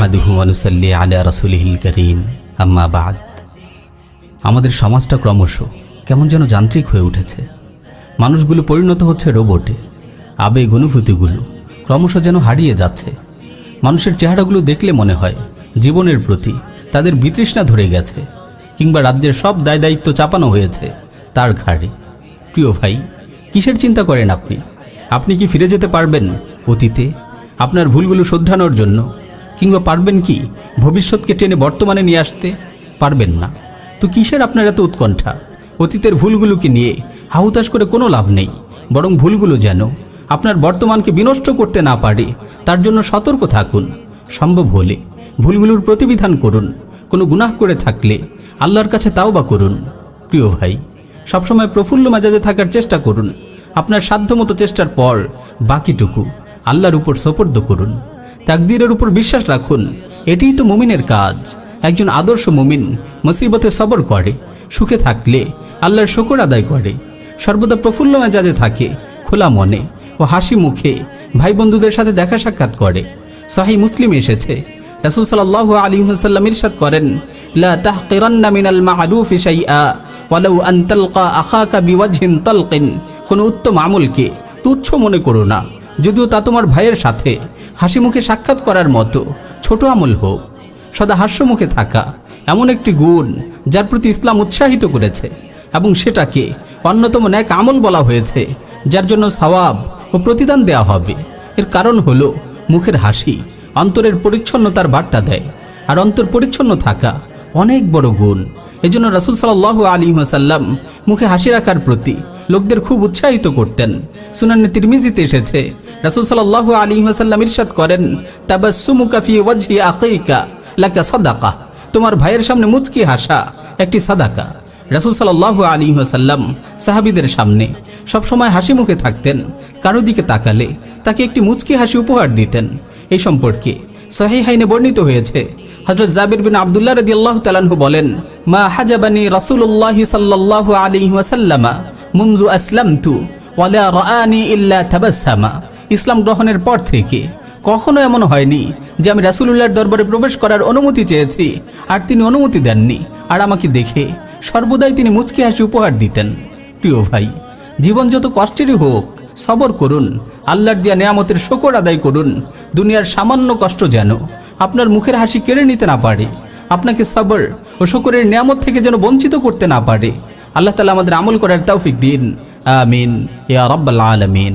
নাহমাদুহু ওয়া নুসাল্লি আলা রাসূলিহিল কারীম, আম্মা বা'দ। আমাদের সমাজটা ক্রমশ কেমন যেন যান্ত্রিক হয়ে উঠেছে। মানুষগুলো পরিণত হচ্ছে রোবটে। আবেগ অনুভূতিগুলো ক্রমশ যেন হারিয়ে যাচ্ছে। মানুষের চেহারাগুলো দেখলে মনে হয় জীবনের প্রতি তাদের বিতৃষ্ণা ধরে গেছে, কিংবা রাজ্যের সব দায় দায়িত্ব চাপানো হয়েছে তার ঘাড়ে। প্রিয় ভাই, কিসের চিন্তা করেন আপনি? আপনি কি ফিরে যেতে পারবেন অতীতে আপনার ভুলগুলো শোধরানোর জন্য? কিংবা পারবেন কি ভবিষ্যৎকে টেনে বর্তমানে নিয়ে আসতে? পারবেন না। তো কিসের আপনার এত উৎকণ্ঠা? অতীতের ভুলগুলোকে নিয়ে হাহুতাশ করে কোনো লাভ নেই, বরং ভুলগুলো যেন আপনার বর্তমানকে বিনষ্ট করতে না পারে তার জন্য সতর্ক থাকুন। সম্ভব হলে ভুলগুলোর প্রতিবিধান করুন। কোনো গুনাহ করে থাকলে আল্লাহর কাছে তাওবা করুন। প্রিয় ভাই, সবসময় প্রফুল্ল মেজাজে থাকার চেষ্টা করুন। আপনার সাধ্যমতো চেষ্টার পর বাকিটুকু আল্লাহর উপর সুপর্দ করুন। তাকদীরের উপর বিশ্বাস রাখুন। এটিই তো মুমিনের কাজ। একজন আদর্শ মুমিন মুসিবতে সবর করে, সুখে থাকলে আল্লাহর শুকর আদায় করে, সর্বদা প্রফুল্ল মেজাজে থাকে, খোলা মনে ও হাসি মুখে ভাই বন্ধুদের সাথে দেখা সাক্ষাৎ করে। সহিহ মুসলিম এসেছে, রাসূল সাল্লাল্লাহু আলাইহি ওয়াসাল্লাম ইরশাদ করেন, লা তাহকিরান্না মিনাল মা'রুফি শাইআ ওয়ালাউ আন তালকা আখাকা বিওয়াজহিন তালকিন। কোনো উত্তম আমলকে তুচ্ছ মনে করো না, যদিও তা তোমার ভাইয়ের সাথে হাসি মুখে সাক্ষাৎ করার মতো ছোট আমল হোক। সদা হাস্যমুখে থাকা এমন একটি গুণ যার প্রতি ইসলাম উৎসাহিত করেছে, এবং সেটাকে অন্যতম ন্যাক আমল বলা হয়েছে, যার জন্য সওয়াব ও প্রতিদান দেয়া হবে। এর কারণ হলো মুখের হাসি অন্তরের পরিচ্ছন্নতার বার্তা দেয়, আর অন্তর পরিচ্ছন্ন থাকা অনেক বড় গুণ। এজন্য রাসূল সাল্লাল্লাহু আলাইহি ওয়াসাল্লাম মুখে হাসি রাখার প্রতি লোকদের খুব উৎসাহিত করতেন। সুনানে তিরমিজিতে এসেছে, রাসূল সাল্লাল্লাহু আলাইহি ওয়াসাল্লাম ইরশাদ করেন, তাবাসসুমুকা ফি ওয়াজহি আখিকা লাকা সাদাকা। তোমার ভাইয়ের সামনে মুচকি হাসা একটি সাদাকা। রাসূল সাল্লাল্লাহু আলাইহি ওয়াসাল্লাম সাহাবীদের সামনে সবসময় হাসি মুখে থাকতেন। কারো দিকে তাকালে তাকে একটি মুচকি হাসি উপহার দিতেন। এই সম্পর্কে সহিহাইনে বর্ণিত হয়েছে, হযরত জাবির বিন আব্দুল্লাহ রাদিয়াল্লাহু তাআলা আনহু বলেন, মা হাজাবানি রাসূলুল্লাহ সাল্লাল্লাহু আলাইহি ওয়াসাল্লাম মুনযু আসলামতু ওয়ালা রাআনি ইল্লা তাবাসসামা। ইসলাম গ্রহণের পর থেকে কখনো এমন হয়নি যে আমি রাসূলুল্লাহর দরবারে প্রবেশ করার অনুমতি চেয়েছি আর তিনি অনুমতি দেননি, আর আমাকে দেখে সর্বদাই তিনি মুচকি হাসি উপহার দিতেন। প্রিয় ভাই, জীবন যত কষ্টেরই হোক সবর করুন, আল্লাহর দেয়া নেয়ামতের শুকর আদায় করুন। দুনিয়ার সামান্য কষ্ট যেন আপনার মুখের হাসি কেড়ে নিতে না পারে, আপনাকে সবর ও শুকরের নেয়ামত থেকে যেন বঞ্চিত করতে না পারে। আল্লাহ তাআলা আমাদের আমল করার তৌফিক দিন। আমিন ইয়া রাব্বাল আলামিন।